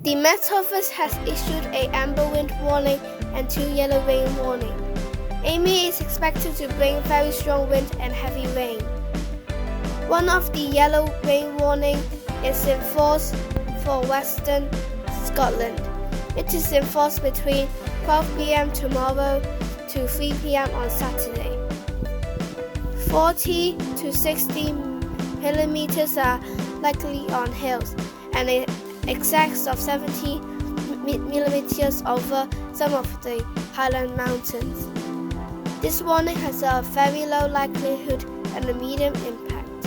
The Met Office has issued an amber wind warning and 2 yellow rain warnings. Amy is expected to bring very strong wind and heavy rain. One of the yellow rain warning is in force for Western Scotland. It is in force between 12 p.m. tomorrow to 3 p.m. on Saturday. 40 to 60 millimeters are likely on hills, and an excess of 70 millimeters over some of the Highland Mountains. This warning has a very low likelihood and a medium impact.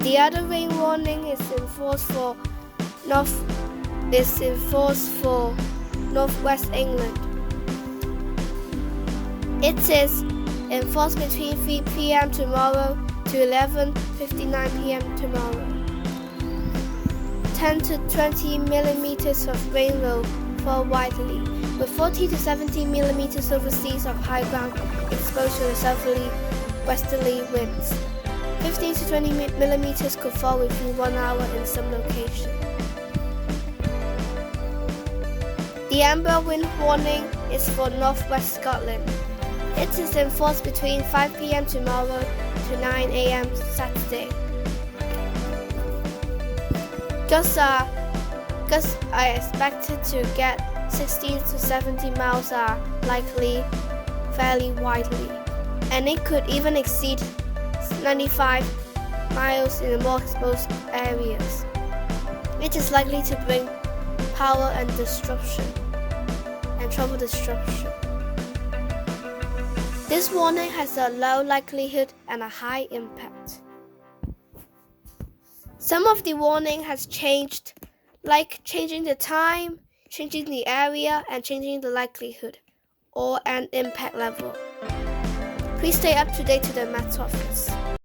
The other rain warning is in force for Northwest England. It is in force between 3 p.m. tomorrow to 11:59 p.m. tomorrow. 10 to 20 millimeters of rain will fall widely, with 40 to 70 millimeters overseas of high ground exposed to southerly westerly winds. 15 to 20 millimeters could fall within 1 hour in some locations. The amber wind warning is for Northwest Scotland. It is in force between 5 p.m. tomorrow to 9 a.m. Saturday. Gusts are expected to get 16 to 70 miles are likely fairly widely, and it could even exceed 95 miles in the more exposed areas. It is likely to bring power and trouble disruption. This warning has a low likelihood and a high impact. Some of the warning has changed, like changing the time, changing the area, and changing the likelihood or an impact level. Please stay up to date to the Met Office.